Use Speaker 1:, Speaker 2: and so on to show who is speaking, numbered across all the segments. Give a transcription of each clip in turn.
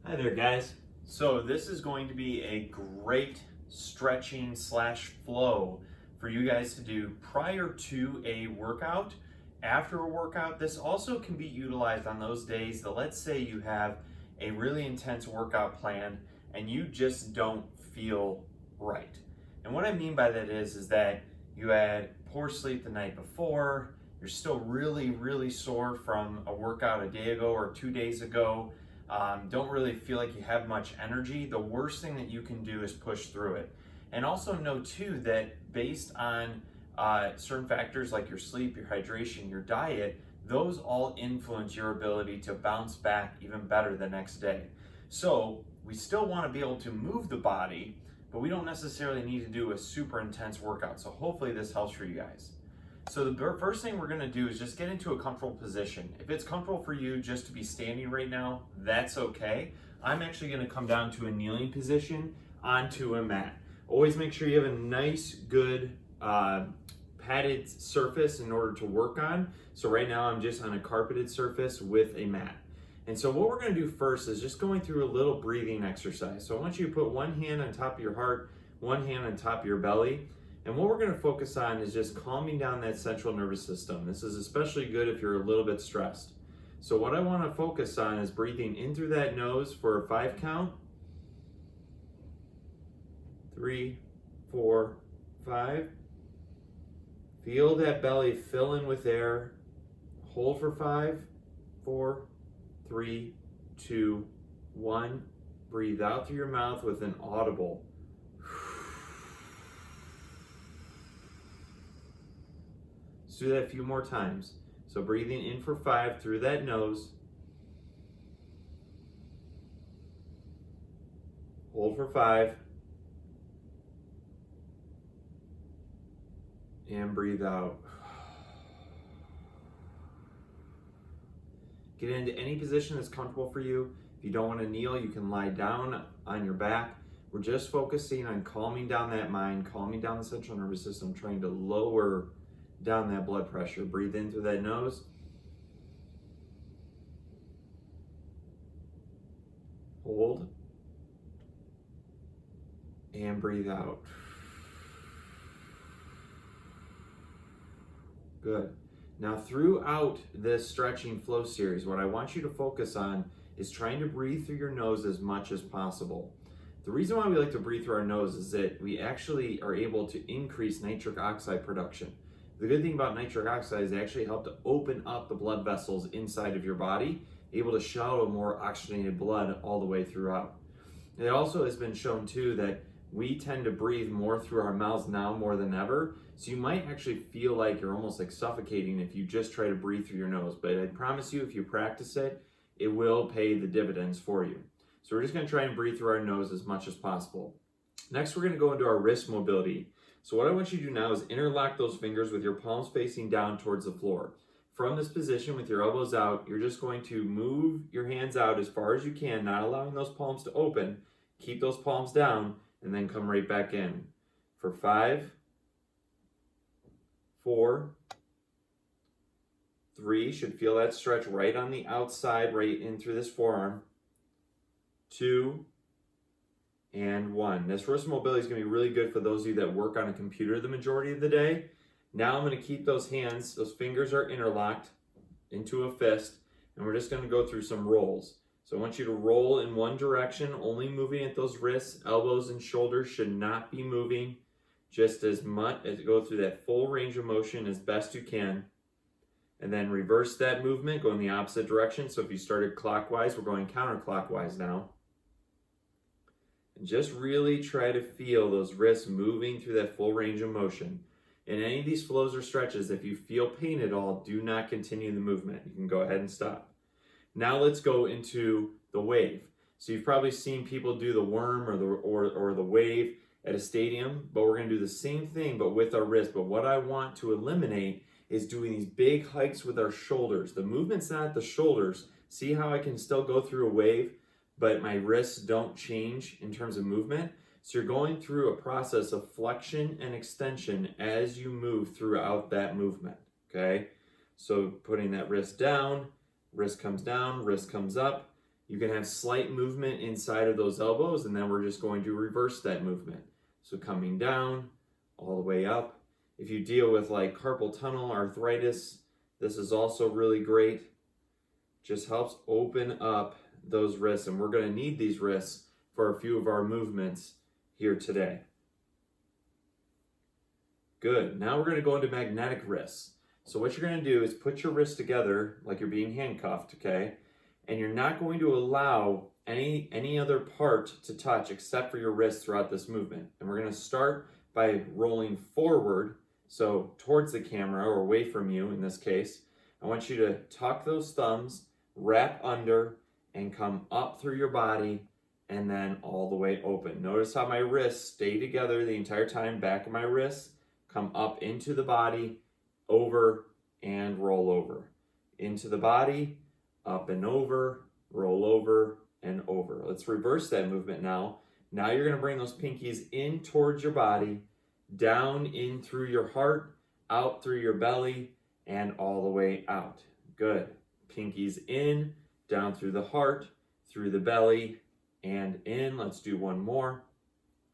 Speaker 1: Hi there, guys. So this is going to be a great stretching slash flow for you guys to do prior to a workout. After a workout, this also can be utilized on those days that, let's say you have a really intense workout planned and you just don't feel right. And what I mean by that is that you had poor sleep the night before, you're still really sore from a workout a day ago or 2 days ago, don't really feel like you have much energy. The worst thing that you can do is push through it. And also know too that based on certain factors like your sleep, your hydration, your diet, those all influence your ability to bounce back even better the next day. So we still want to be able to move the body, but we don't necessarily need to do a super intense workout. So hopefully this helps for you guys. So the first thing we're gonna do is just get into a comfortable position. If it's comfortable for you just to be standing right now, that's okay. I'm actually gonna come down to a kneeling position onto a mat. Always make sure you have a nice, good padded surface in order to work on. So right now I'm just on a carpeted surface with a mat. And so what we're gonna do first is just going through a little breathing exercise. So I want you to put one hand on top of your heart, one hand on top of your belly. And what we're going to focus on is just calming down that central nervous system. This is especially good if you're a little bit stressed. So what I want to focus on is breathing in through that nose for a 5 count. 3, 4, 5. Feel that belly fill in with air. Hold for 5, 4, 3, 2, 1. Breathe out through your mouth with an audible. Let's do that a few more times. So breathing in for 5 through that nose. Hold for 5. And breathe out. Get into any position that's comfortable for you. If you don't want to kneel, you can lie down on your back. We're just focusing on calming down that mind, calming down the central nervous system, trying to lower down that blood pressure. Breathe in through that nose. Hold. And breathe out. Good. Now throughout this stretching flow series, what I want you to focus on is trying to breathe through your nose as much as possible. The reason why we like to breathe through our nose is that we actually are able to increase nitric oxide production. The good thing about nitric oxide is they actually help to open up the blood vessels inside of your body, able to shower more oxygenated blood all the way throughout. It also has been shown too that we tend to breathe more through our mouths now more than ever. So you might actually feel like you're almost like suffocating if you just try to breathe through your nose. But I promise you, if you practice it, it will pay the dividends for you. So we're just gonna try and breathe through our nose as much as possible. Next, we're gonna go into our wrist mobility. So what I want you to do now is interlock those fingers with your palms facing down towards the floor. From this position with your elbows out, you're just going to move your hands out as far as you can, not allowing those palms to open. Keep those palms down and then come right back in. For 5, 4, 3, should feel that stretch right on the outside, right in through this forearm. 2, and 1. This wrist mobility is going to be really good for those of you that work on a computer the majority of the day. Now I'm going to keep those hands, those fingers are interlocked into a fist, and we're just going to go through some rolls. So I want you to roll in one direction, only moving at those wrists, elbows, and shoulders should not be moving, just as much as go through that full range of motion as best you can. And then reverse that movement, go in the opposite direction. So if you started clockwise, we're going counterclockwise now. And just really try to feel those wrists moving through that full range of motion. In any of these flows or stretches, if you feel pain at all, do not continue the movement. You can go ahead and stop. Now let's go into the wave. So you've probably seen people do the worm or the wave at a stadium, but we're gonna do the same thing, but with our wrist. But what I want to eliminate is doing these big hikes with our shoulders. The movement's not at the shoulders. See how I can still go through a wave, but my wrists don't change in terms of movement. So you're going through a process of flexion and extension as you move throughout that movement, okay? So putting that wrist down, wrist comes down, wrist comes up, You can have slight movement inside of those elbows, and then we're just going to reverse that movement. So coming down, all the way up. If you deal with like carpal tunnel arthritis, this is also really great. Just helps open up those wrists, and we're going to need these wrists for a few of our movements here today. Good. Now we're going to go into magnetic wrists. So what you're going to do is put your wrists together like you're being handcuffed, okay? And you're not going to allow any other part to touch except for your wrist throughout this movement. And we're going to start by rolling forward, so towards the camera or away from you in this case. I want you to tuck those thumbs, wrap under, and come up through your body and then all the way open. Notice how my wrists stay together the entire time, back of my wrists, come up into the body, over and roll over. Into the body, up and over, roll over and over. Let's reverse that movement now. Now you're going to bring those pinkies in towards your body, down in through your heart, out through your belly, and all the way out. Good. Pinkies in, down through the heart, through the belly, and in. Let's do one more.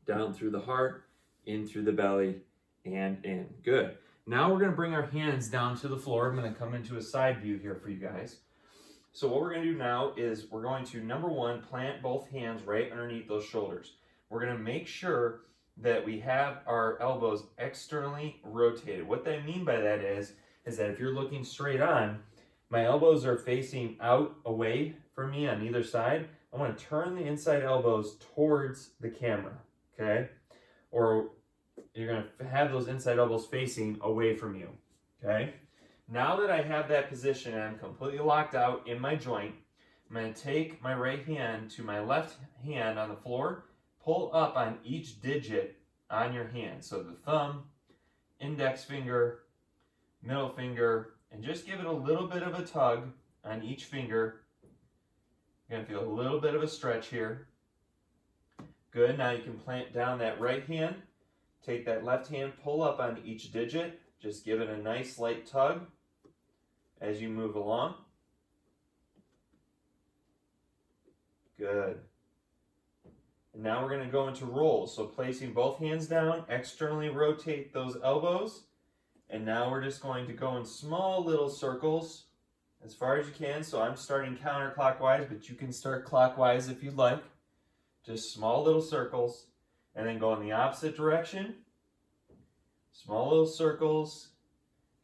Speaker 1: Down through the heart, in through the belly, and in. Good. Now we're going to bring our hands down to the floor. I'm going to come into a side view here for you guys. So what we're going to do now is we're going to, number one, plant both hands right underneath those shoulders. We're going to make sure that we have our elbows externally rotated. What I mean by that is that if you're looking straight on, my elbows are facing out away from me on either side. I want to turn the inside elbows towards the camera, okay? Or you're going to have those inside elbows facing away from you, okay? Now that I have that position and I'm completely locked out in my joint, I'm going to take my right hand to my left hand on the floor, pull up on each digit on your hand. So the thumb, index finger, middle finger, and just give it a little bit of a tug on each finger. You're going to feel a little bit of a stretch here. Good. Now you can plant down that right hand. Take that left hand, pull up on each digit. Just give it a nice light tug as you move along. Good. And now we're going to go into rolls. So placing both hands down, externally rotate those elbows. And now we're just going to go in small little circles as far as you can. So I'm starting counterclockwise, but you can start clockwise if you'd like. Just small little circles. And then go in the opposite direction. Small little circles.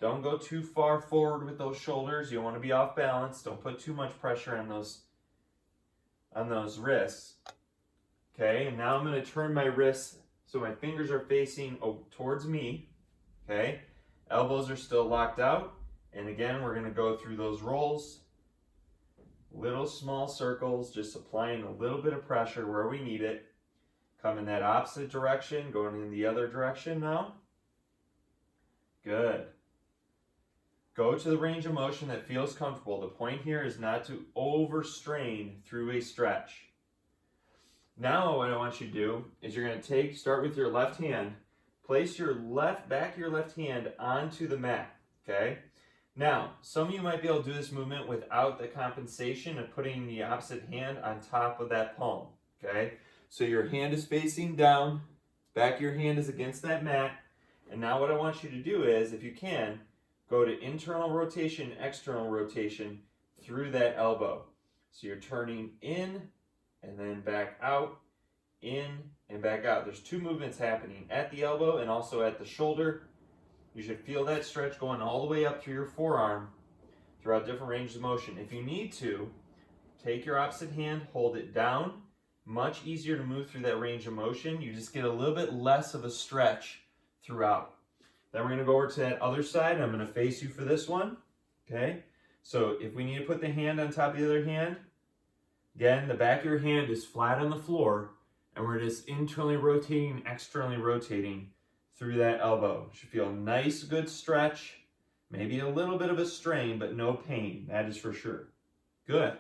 Speaker 1: Don't go too far forward with those shoulders. You want to be off balance. Don't put too much pressure on those wrists. Okay, and now I'm going to turn my wrists so my fingers are facing towards me. Okay, elbows are still locked out. And again, we're going to go through those rolls. Little small circles, just applying a little bit of pressure where we need it. Come in that opposite direction, going in the other direction now. Good. Go to the range of motion that feels comfortable. The point here is not to overstrain through a stretch. Now what I want you to do is you're going to start with your left hand, place your back of your left hand onto the mat, okay? Now, some of you might be able to do this movement without the compensation of putting the opposite hand on top of that palm, okay? So your hand is facing down, back of your hand is against that mat, and now what I want you to do is, if you can, go to internal rotation, external rotation through that elbow. So you're turning in and then back out, in and back out. There's two movements happening at the elbow and also at the shoulder. You should feel that stretch going all the way up through your forearm throughout different ranges of motion. If you need to, take your opposite hand, hold it down. Much easier to move through that range of motion. You just get a little bit less of a stretch throughout. Then we're going to go over to that other side. I'm going to face you for this one. Okay? So if we need to put the hand on top of the other hand, again, the back of your hand is flat on the floor, and we're just internally rotating, externally rotating through that elbow. You should feel a nice, good stretch, maybe a little bit of a strain, but no pain. That is for sure. Good.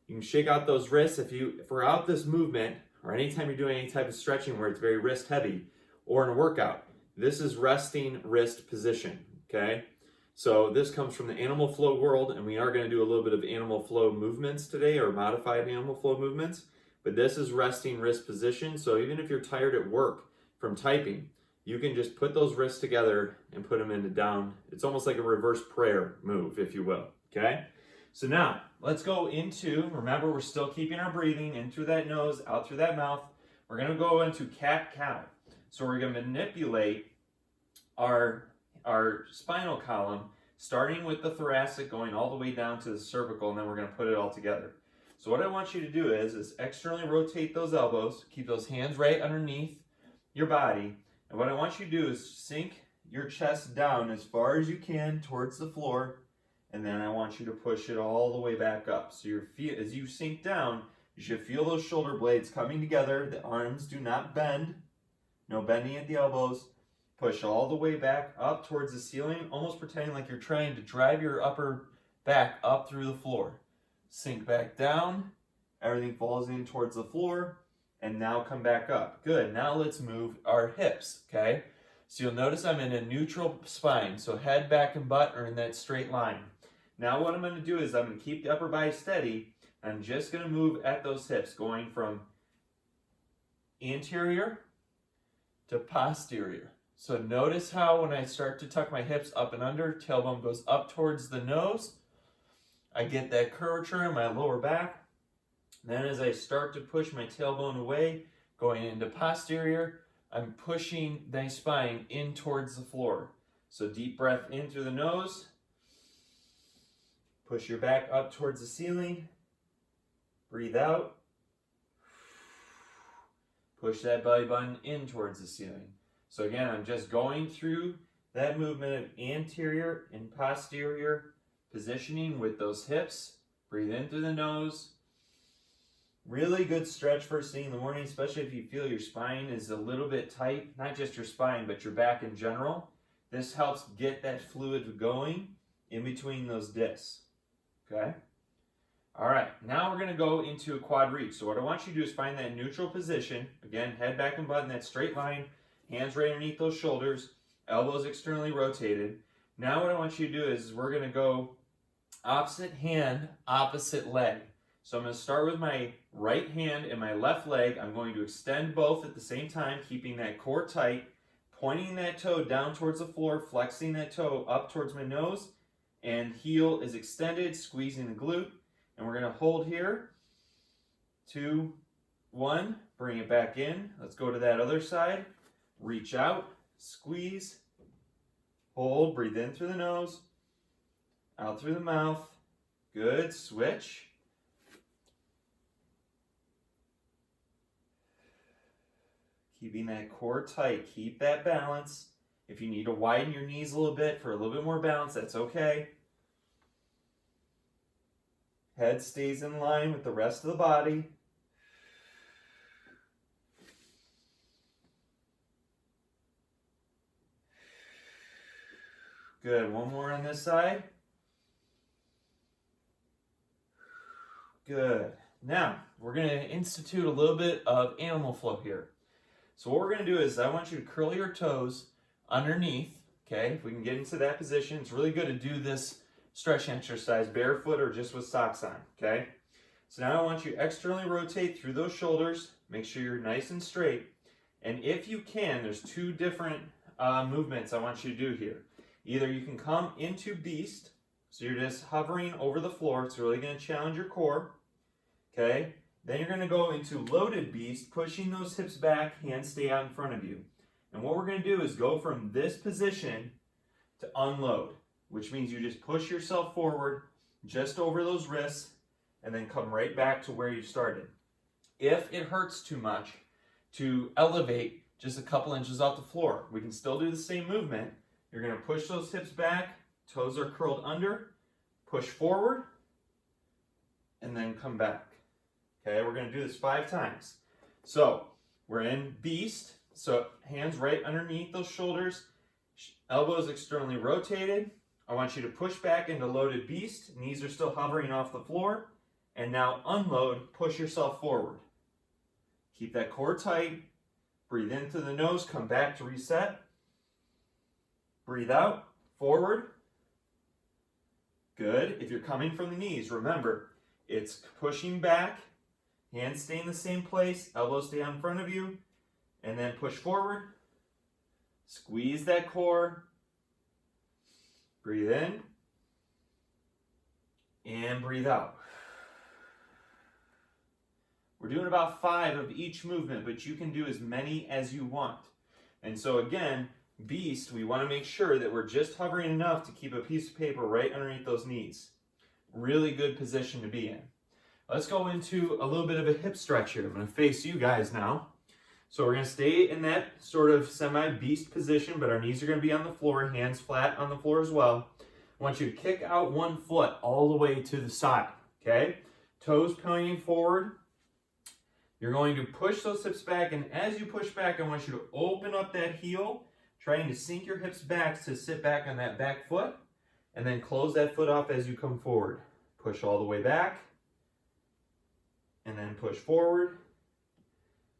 Speaker 1: You can shake out those wrists if we're out this movement, or anytime you're doing any type of stretching where it's very wrist heavy, or in a workout. This is resting wrist position, okay? So this comes from the animal flow world, and we are going to do a little bit of animal flow movements today, or modified animal flow movements. But this is resting wrist position. So even if you're tired at work from typing, you can just put those wrists together and put them into down. It's almost like a reverse prayer move, if you will. Okay? So now let's go into, remember, we're still keeping our breathing in through that nose, out through that mouth. We're going to go into cat-cow. So we're going to manipulate our spinal column, starting with the thoracic, going all the way down to the cervical, and then we're going to put it all together. So what I want you to do is externally rotate those elbows, keep those hands right underneath your body, and what I want you to do is sink your chest down as far as you can towards the floor, and then I want you to push it all the way back up. So as you sink down, you should feel those shoulder blades coming together. The arms do not bend. No bending at the elbows. Push all the way back up towards the ceiling, almost pretending like you're trying to drive your upper back up through the floor. Sink back down. Everything falls in towards the floor. And now come back up. Good. Now let's move our hips, okay? So you'll notice I'm in a neutral spine. So head, back, and butt are in that straight line. Now what I'm going to do is I'm going to keep the upper body steady. I'm just going to move at those hips, going from anterior to posterior. So notice how when I start to tuck my hips up and under, tailbone goes up towards the nose. I get that curvature in my lower back. Then as I start to push my tailbone away, going into posterior, I'm pushing the spine in towards the floor. So deep breath in through the nose. Push your back up towards the ceiling. Breathe out. Push that belly button in towards the ceiling. So again, I'm just going through that movement of anterior and posterior positioning with those hips. Breathe in through the nose. Really good stretch first thing in the morning, especially if you feel your spine is a little bit tight. Not just your spine, but your back in general. This helps get that fluid going in between those discs. Okay? All right, now we're going to go into a quad reach. So what I want you to do is find that neutral position. Again, head, back, and butt in that straight line. Hands right underneath those shoulders. Elbows externally rotated. Now what I want you to do is we're going to go opposite hand, opposite leg. So I'm going to start with my right hand and my left leg. I'm going to extend both at the same time, keeping that core tight, pointing that toe down towards the floor, flexing that toe up towards my nose, and heel is extended, squeezing the glute. And we're going to hold here. 2, 1, bring it back in. Let's go to that other side. Reach out, squeeze, hold, breathe in through the nose, out through the mouth. Good, switch. Keeping that core tight, keep that balance. If you need to widen your knees a little bit for a little bit more balance, that's okay. Head stays in line with the rest of the body. Good. One more on this side. Good. Now, we're going to institute a little bit of animal flow here. So what we're going to do is I want you to curl your toes underneath, okay? If we can get into that position, it's really good to do this stretch exercise barefoot or just with socks on, okay? So now I want you to externally rotate through those shoulders. Make sure you're nice and straight. And if you can, there's 2 different movements I want you to do here. Either you can come into beast, so you're just hovering over the floor. It's really going to challenge your core, okay? Then you're going to go into loaded beast, pushing those hips back, hands stay out in front of you. And what we're going to do is go from this position to unload, which means you just push yourself forward just over those wrists and then come right back to where you started. If it hurts too much to elevate just a couple inches off the floor, we can still do the same movement. You're going to push those hips back, toes are curled under, push forward, and then come back. Okay, we're going to do this 5 times. So we're in beast, so hands right underneath those shoulders, elbows externally rotated. I want you to push back into loaded beast, knees are still hovering off the floor, and now unload, push yourself forward. Keep that core tight, breathe in through the nose, come back to reset. Breathe out, forward, Good. If you're coming from the knees, remember, it's pushing back, hands stay in the same place, elbows stay in front of you, and then push forward. Squeeze that core. Breathe in. And breathe out. We're doing about 5 of each movement, but you can do as many as you want. And so again, Beast, we want to make sure that we're just hovering enough to keep a piece of paper right underneath those knees. Really good position to be in. Let's go into a little bit of a hip stretch here. I'm going to face you guys now. So we're going to stay in that sort of semi-beast position, but our knees are going to be on the floor, hands flat on the floor as well. I want you to kick out one foot all the way to the side, okay? Toes pointing forward. You're going to push those hips back, and as you push back, I want you to open up that heel, trying to sink your hips back to sit back on that back foot, and then close that foot off as you come forward. Push all the way back, and then push forward.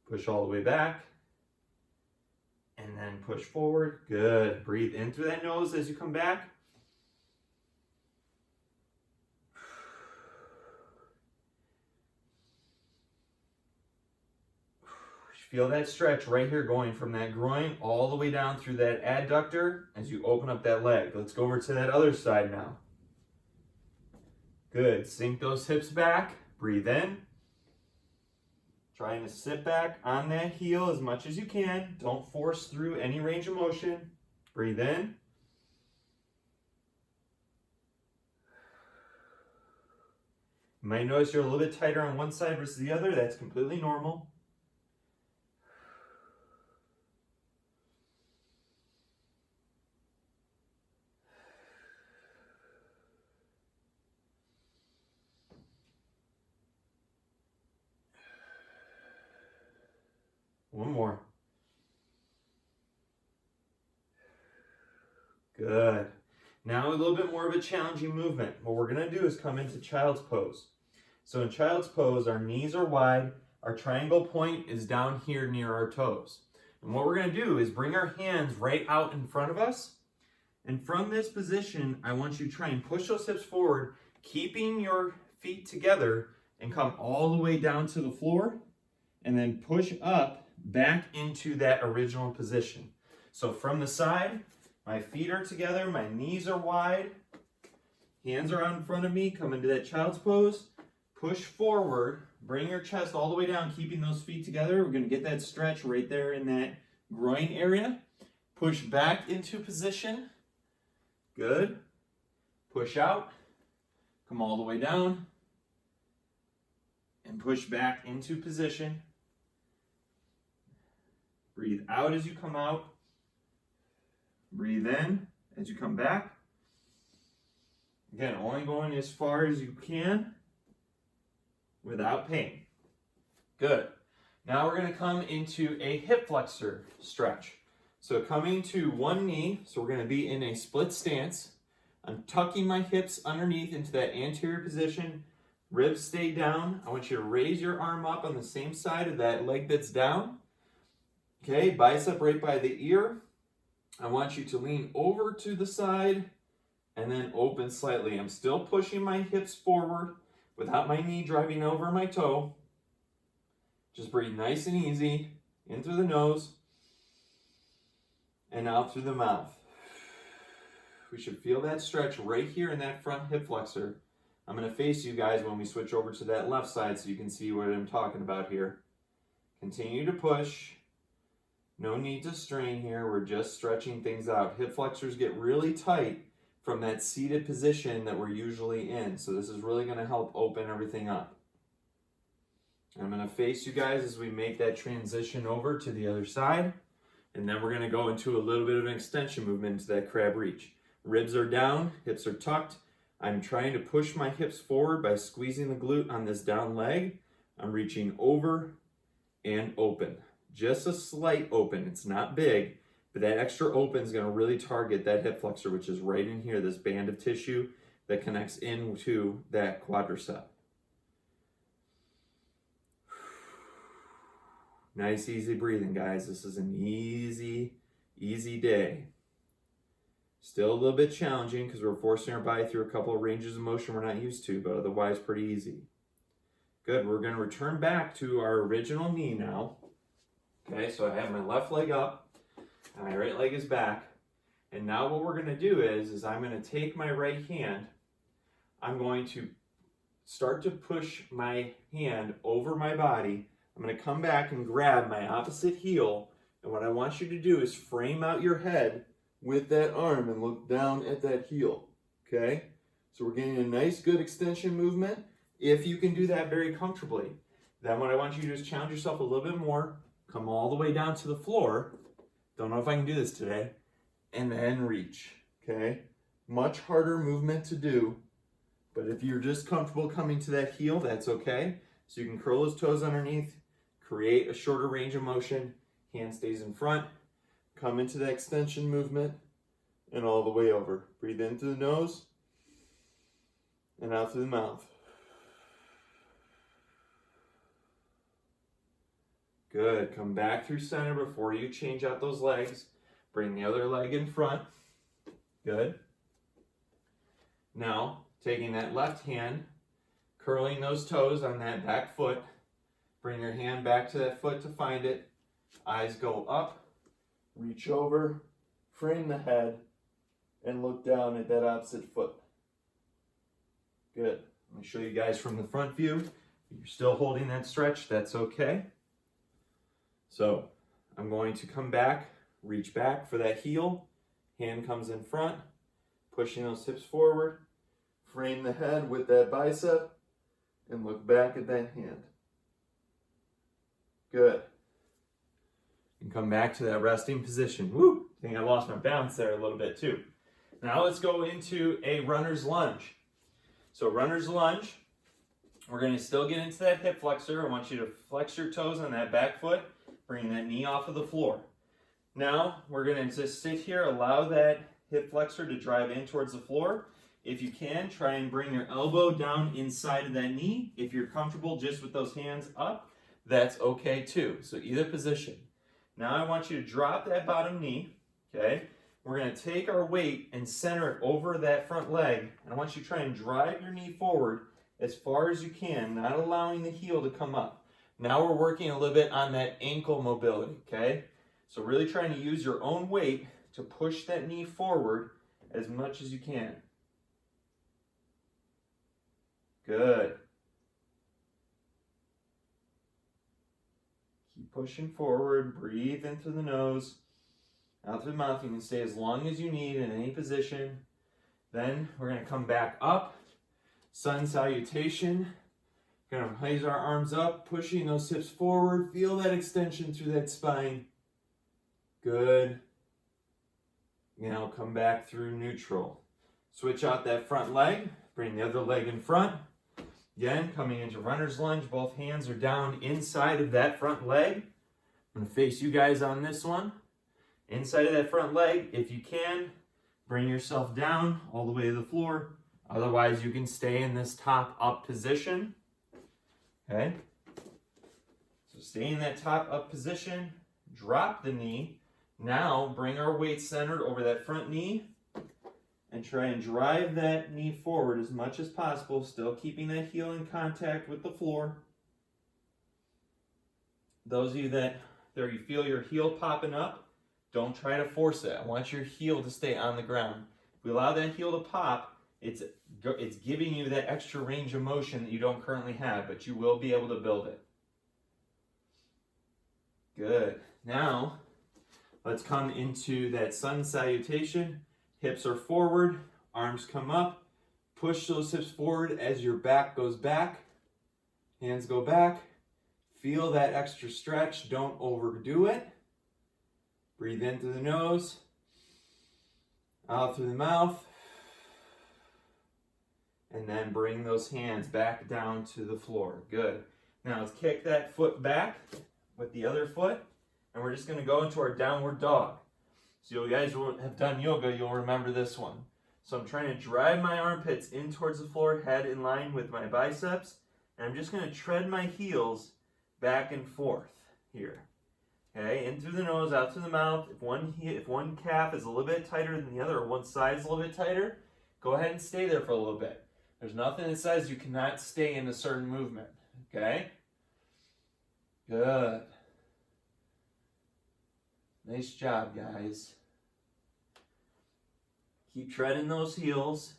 Speaker 1: Push all the way back, and then push forward. Good. Breathe in through that nose as you come back. Feel that stretch right here going from that groin all the way down through that adductor as you open up that leg. Let's go over to that other side now. Good. Sink those hips back. Breathe in. Trying to sit back on that heel as much as you can. Don't force through any range of motion. Breathe in. You might notice you're a little bit tighter on one side versus the other. That's completely normal. One more. Good. Now a little bit more of a challenging movement. What we're going to do is come into child's pose. So in child's pose, our knees are wide. Our triangle point is down here near our toes. And what we're going to do is bring our hands right out in front of us. And from this position, I want you to try and push those hips forward, keeping your feet together, and come all the way down to the floor. And then push up back into that original position. So from the side, my feet are together, my knees are wide, hands are out in front of me, come into that child's pose, push forward, bring your chest all the way down, keeping those feet together. We're going to get that stretch right there in that groin area. Push back into position. Good. Push out, come all the way down, and push back into position. Breathe out as you come out. Breathe in as you come back. Again, only going as far as you can without pain. Good. Now we're going to come into a hip flexor stretch. So coming to one knee, so we're going to be in a split stance. I'm tucking my hips underneath into that anterior position. Ribs stay down. I want you to raise your arm up on the same side of that leg that's down. Okay, bicep right by the ear. I want you to lean over to the side and then open slightly. I'm still pushing my hips forward without my knee driving over my toe. Just breathe nice and easy in through the nose and out through the mouth. We should feel that stretch right here in that front hip flexor. I'm going to face you guys when we switch over to that left side so you can see what I'm talking about here. Continue to push. No need to strain here. We're just stretching things out. Hip flexors get really tight from that seated position that we're usually in. So this is really going to help open everything up. I'm going to face you guys as we make that transition over to the other side. And then we're going to go into a little bit of an extension movement into that crab reach. Ribs are down, hips are tucked. I'm trying to push my hips forward by squeezing the glute on this down leg. I'm reaching over and open. Just a slight open. It's not big, but that extra open is going to really target that hip flexor, which is right in here, this band of tissue that connects into that quadricep. Nice, easy breathing, guys. This is an easy day. Still a little bit challenging because we're forcing our body through a couple of ranges of motion we're not used to, but otherwise pretty easy. Good, we're gonna return back to our original knee now. Okay, so I have my left leg up, and my right leg is back. And now what we're gonna do is I'm gonna take my right hand, I'm going to start to push my hand over my body. I'm gonna come back and grab my opposite heel, and what I want you to do is frame out your head with that arm and look down at that heel, okay? So we're getting a nice, good extension movement. If you can do that very comfortably, then what I want you to do is challenge yourself a little bit more, come all the way down to the floor. Don't know if I can do this today. And then reach, okay? Much harder movement to do, but if you're just comfortable coming to that heel, that's okay. So you can curl those toes underneath, create a shorter range of motion, hand stays in front, come into that extension movement, and all the way over. Breathe in through the nose, and out through the mouth. Good, come back through center before you change out those legs. Bring the other leg in front. Good. Now, taking that left hand, curling those toes on that back foot. Bring your hand back to that foot to find it. Eyes go up, reach over, frame the head, and look down at that opposite foot. Good. Let me show you guys from the front view. If you're still holding that stretch, that's okay. So, I'm going to come back, reach back for that heel, hand comes in front, pushing those hips forward, frame the head with that bicep, and look back at that hand. Good. And come back to that resting position. Woo! I think I lost my balance there a little bit too. Now let's go into a runner's lunge. So runner's lunge, we're going to still get into that hip flexor. I want you to flex your toes on that back foot, bring that knee off of the floor. Now we're going to just sit here, allow that hip flexor to drive in towards the floor. If you can, try and bring your elbow down inside of that knee. If you're comfortable just with those hands up, that's okay too. So either position. Now I want you to drop that bottom knee, okay? We're going to take our weight and center it over that front leg. And I want you to try and drive your knee forward as far as you can, not allowing the heel to come up. Now we're working a little bit on that ankle mobility, okay? So really trying to use your own weight to push that knee forward as much as you can. Good. Keep pushing forward, breathe in through the nose, out through the mouth. You can stay as long as you need in any position. Then we're going to come back up, sun salutation. Going to raise our arms up, pushing those hips forward. Feel that extension through that spine. Good. Now come back through neutral. Switch out that front leg, bring the other leg in front. Again, coming into runner's lunge, both hands are down inside of that front leg. I'm going to face you guys on this one. Inside of that front leg, if you can, bring yourself down all the way to the floor. Otherwise, you can stay in this top up position. Okay? So stay in that top up position, drop the knee. Now bring our weight centered over that front knee and try and drive that knee forward as much as possible, still keeping that heel in contact with the floor. Those of you that there you feel your heel popping up, don't try to force it. I want your heel to stay on the ground. If we allow that heel to pop, it's giving you that extra range of motion that you don't currently have, but you will be able to build it. Good. Now, let's come into that sun salutation. Hips are forward, arms come up. Push those hips forward as your back goes back. Hands go back. Feel that extra stretch. Don't overdo it. Breathe in through the nose, out through the mouth. And then bring those hands back down to the floor. Good. Now let's kick that foot back with the other foot. And we're just going to go into our downward dog. So you guys who have done yoga, you'll remember this one. So I'm trying to drive my armpits in towards the floor, head in line with my biceps. And I'm just going to tread my heels back and forth here. Okay, in through the nose, out through the mouth. If one calf is a little bit tighter than the other, or one side is a little bit tighter, go ahead and stay there for a little bit. There's nothing that says you cannot stay in a certain movement. Okay? Good. Nice job, guys. Keep treading those heels.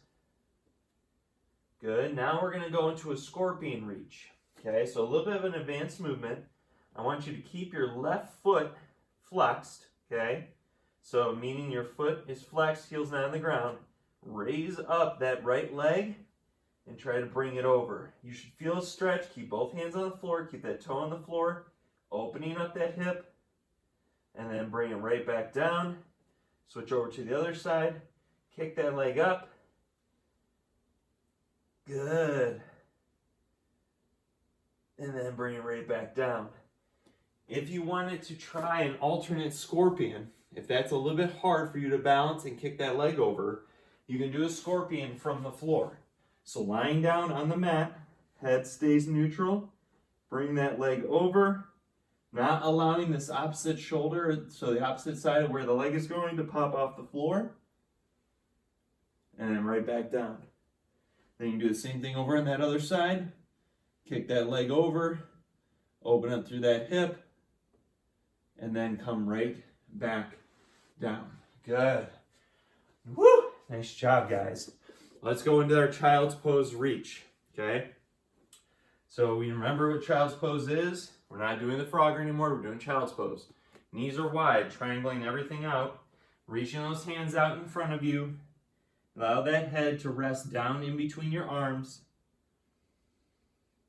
Speaker 1: Good. Now we're going to go into a scorpion reach. Okay, so a little bit of an advanced movement. I want you to keep your left foot flexed. Okay, so meaning your foot is flexed, heels not on the ground. Raise up that right leg and try to bring it over. You should feel a stretch. Keep both hands on the floor. Keep that toe on the floor. Opening up that hip. And then bring it right back down. Switch over to the other side. Kick that leg up. Good. And then bring it right back down. If you wanted to try an alternate scorpion, if that's a little bit hard for you to balance and kick that leg over, you can do a scorpion from the floor. So lying down on the mat, head stays neutral, bring that leg over, not allowing this opposite shoulder, so the opposite side of where the leg is going, to pop off the floor, and then right back down. Then you can do the same thing over on that other side, kick that leg over, open up through that hip, and then come right back down. Good. Woo! Nice job, guys. Let's go into our child's pose reach, okay? So we remember what child's pose is. We're not doing the frogger anymore, we're doing child's pose. Knees are wide, triangling everything out, reaching those hands out in front of you. Allow that head to rest down in between your arms.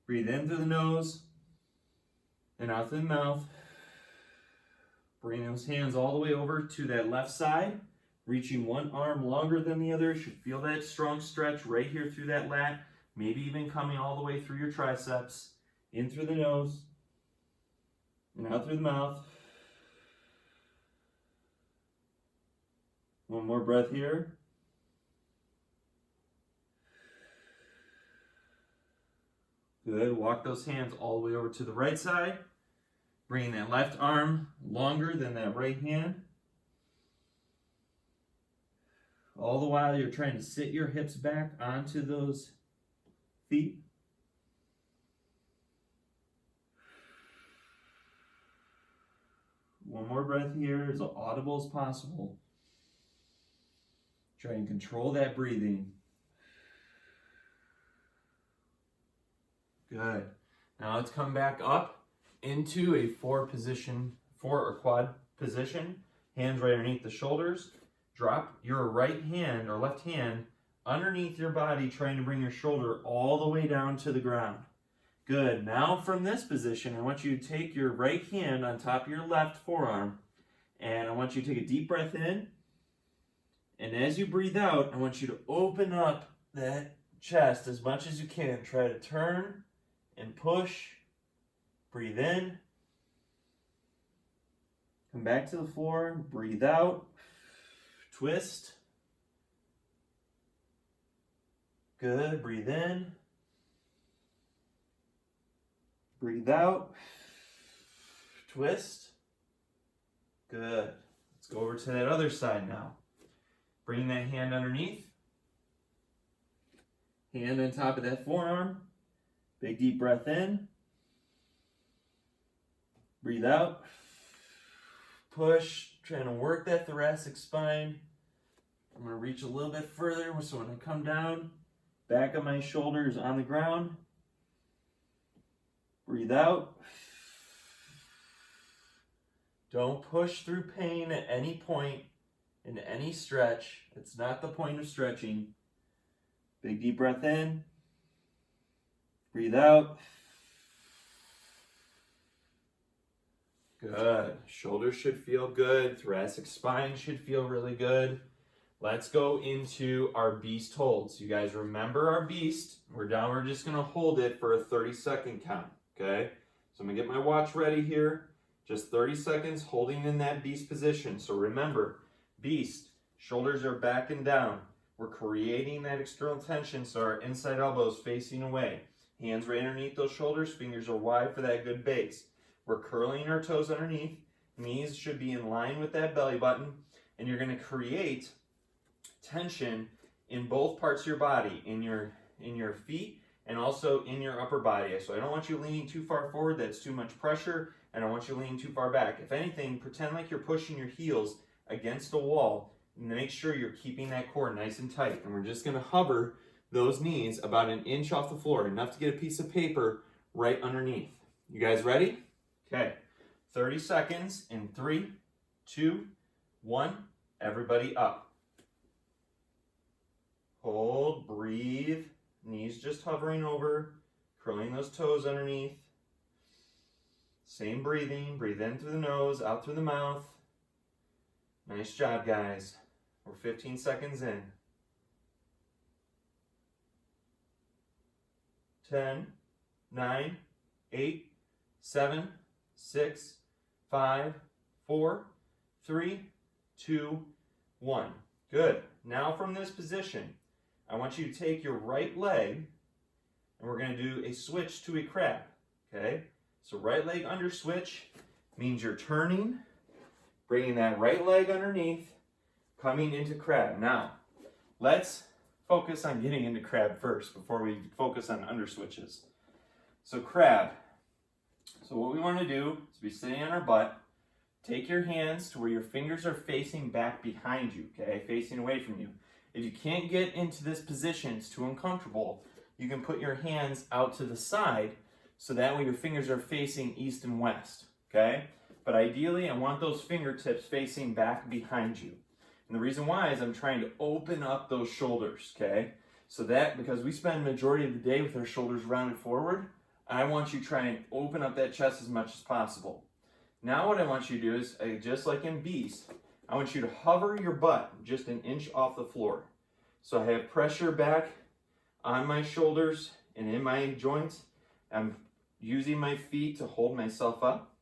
Speaker 1: Breathe in through the nose and out through the mouth. Bring those hands all the way over to that left side. Reaching one arm longer than the other. You should feel that strong stretch right here through that lat. Maybe even coming all the way through your triceps. In through the nose and out through the mouth. One more breath here. Good. Walk those hands all the way over to the right side. Bringing that left arm longer than that right hand. All the while you're trying to sit your hips back onto those feet. One more breath here, as audible as possible. Try and control that breathing. Good. Now let's come back up into a four or quad position. Hands right underneath the shoulders. Drop your right hand or left hand underneath your body, trying to bring your shoulder all the way down to the ground. Good. Now from this position, I want you to take your right hand on top of your left forearm, and I want you to take a deep breath in. And as you breathe out, I want you to open up that chest as much as you can. Try to turn and push. Breathe in. Come back to the floor. Breathe out. Twist. Good. Breathe in. Breathe out. Twist. Good. Let's go over to that other side now. Bring that hand underneath. Hand on top of that forearm. Big deep breath in. Breathe out. Push. Trying to work that thoracic spine. I'm going to reach a little bit further, so when I come down, back of my shoulders on the ground. Breathe out. Don't push through pain at any point in any stretch. It's not the point of stretching. Big deep breath in. Breathe out. Good. Shoulders should feel good. Thoracic spine should feel really good. Let's go into our beast holds. You guys remember our beast. We're just going to hold it for a 30-second count. Okay? So I'm going to get my watch ready here. Just 30 seconds holding in that beast position. So remember, beast, shoulders are back and down. We're creating that external tension so our inside elbow is facing away. Hands right underneath those shoulders. Fingers are wide for that good base. We're curling our toes underneath. Knees should be in line with that belly button, and you're going to create tension in both parts of your body, in your feet and also in your upper body. So I don't want you leaning too far forward, that's too much pressure, and I don't want you leaning too far back. If anything, pretend like you're pushing your heels against a wall, and make sure you're keeping that core nice and tight. And we're just going to hover those knees about an inch off the floor, enough to get a piece of paper right underneath. You guys ready? Okay, 30 seconds in 3, 2, 1, everybody up. Hold, breathe, knees just hovering over, curling those toes underneath. Same breathing, breathe in through the nose, out through the mouth. Nice job, guys. We're 15 seconds in. 10, 9, 8, 7, 6, 5, 4, 3, 2, 1. Good. Now from this position, I want you to take your right leg, and we're going to do a switch to a crab. Okay? So right leg under switch means you're turning, bringing that right leg underneath, coming into crab. Now, let's focus on getting into crab first before we focus on under switches. So crab. So what we want to do is be sitting on our butt. Take your hands to where your fingers are facing back behind you, okay? Facing away from you. If you can't get into this position, it's too uncomfortable, you can put your hands out to the side so that way your fingers are facing east and west, okay? But ideally, I want those fingertips facing back behind you. And the reason why is I'm trying to open up those shoulders, okay? So that, because we spend the majority of the day with our shoulders rounded forward, I want you to try and open up that chest as much as possible. Now what I want you to do is, just like in Beast, I want you to hover your butt just an inch off the floor. So I have pressure back on my shoulders and in my joints. I'm using my feet to hold myself up.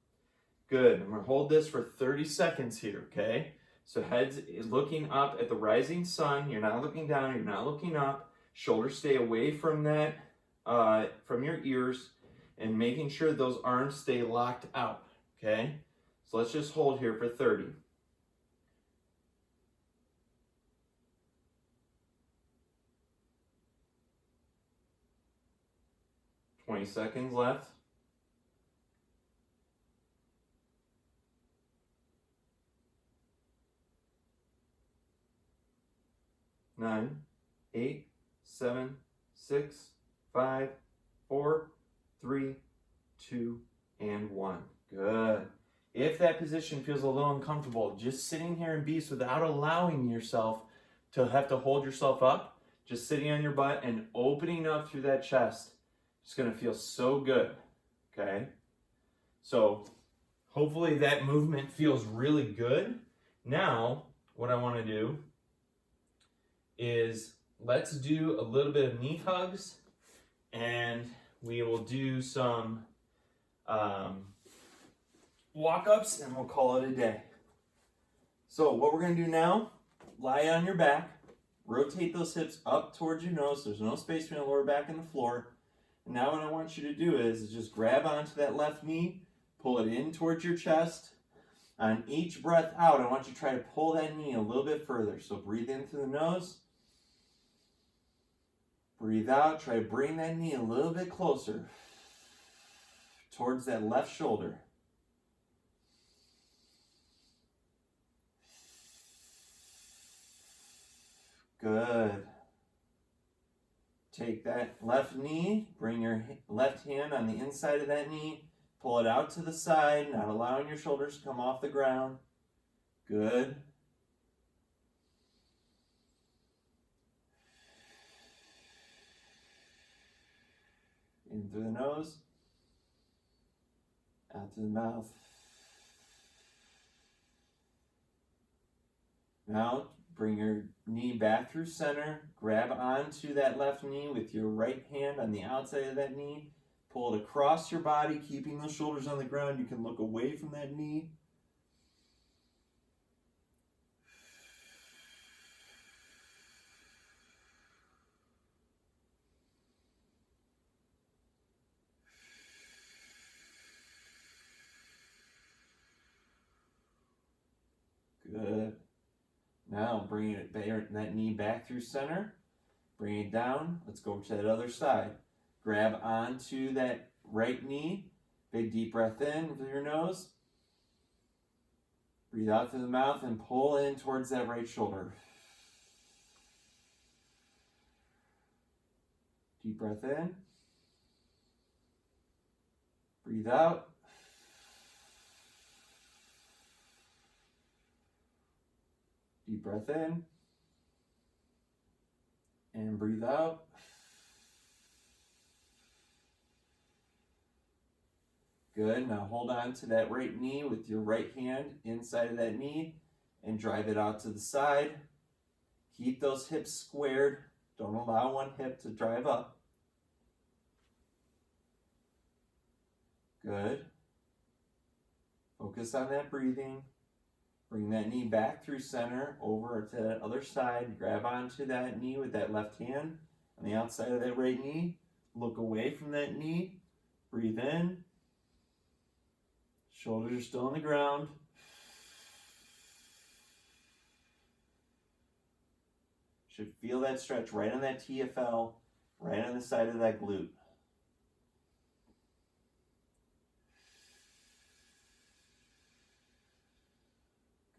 Speaker 1: Good. I'm going to hold this for 30 seconds here, okay? So heads is looking up at the rising sun. You're not looking down. You're not looking up. Shoulders stay away from that, from your ears, and making sure those arms stay locked out, okay? So let's just hold here for 30. 20 seconds left. 9, 8, 7, 6, 5, 4, 3, 2, and 1. Good. If that position feels a little uncomfortable, just sitting here in Beast without allowing yourself to have to hold yourself up, just sitting on your butt and opening up through that chest, it's going to feel so good, okay? So hopefully that movement feels really good. Now, what I want to do is let's do a little bit of knee hugs, and we will do some walk-ups, and we'll call it a day. So what we're going to do now, lie on your back, rotate those hips up towards your nose. There's no space between the lower back and the floor. And now what I want you to do is just grab onto that left knee, pull it in towards your chest. On each breath out, I want you to try to pull that knee a little bit further. So breathe in through the nose. Breathe out. Try to bring that knee a little bit closer towards that left shoulder. Good. Take that left knee, bring your left hand on the inside of that knee, pull it out to the side, not allowing your shoulders to come off the ground. Good. In through the nose, out through the mouth. Now, bring your knee back through center. Grab onto that left knee with your right hand on the outside of that knee. Pull it across your body, keeping those shoulders on the ground. You can look away from that knee. Now bring that knee back through center. Bring it down. Let's go to that other side. Grab onto that right knee. Big deep breath in through your nose. Breathe out through the mouth and pull in towards that right shoulder. Deep breath in. Breathe out. Deep breath in. And breathe out. Good. Now hold on to that right knee with your right hand inside of that knee and drive it out to the side. Keep those hips squared. Don't allow one hip to drive up. Good. Focus on that breathing. Bring that knee back through center over to that other side. Grab onto that knee with that left hand on the outside of that right knee. Look away from that knee. Breathe in. Shoulders are still on the ground. Should feel that stretch right on that TFL, right on the side of that glute.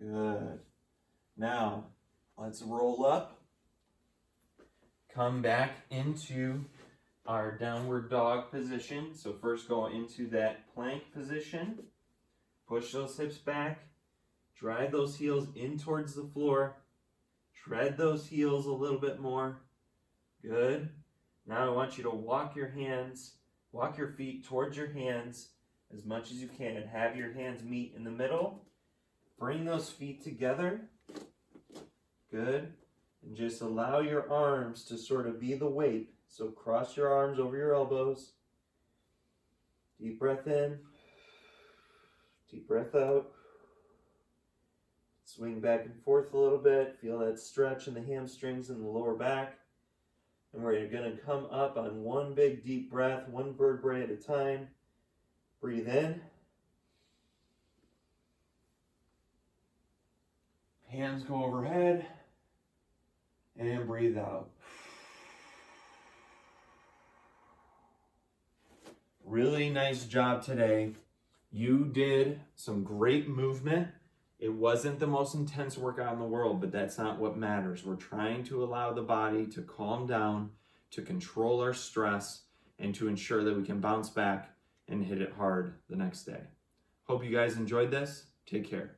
Speaker 1: Good. Now, let's roll up. Come back into our downward dog position. So first go into that plank position. Push those hips back. Drive those heels in towards the floor. Tread those heels a little bit more. Good. Now I want you to walk your feet towards your hands as much as you can. Have your hands meet in the middle. Bring those feet together. Good. And just allow your arms to sort of be the weight. So cross your arms over your elbows. Deep breath in. Deep breath out. Swing back and forth a little bit. Feel that stretch in the hamstrings and the lower back. And we're going to come up on one big deep breath, one vertebrae at a time. Breathe in. Hands go overhead. And breathe out. Really nice job today. You did some great movement. It wasn't the most intense workout in the world, but that's not what matters. We're trying to allow the body to calm down, to control our stress, and to ensure that we can bounce back and hit it hard the next day. Hope you guys enjoyed this. Take care.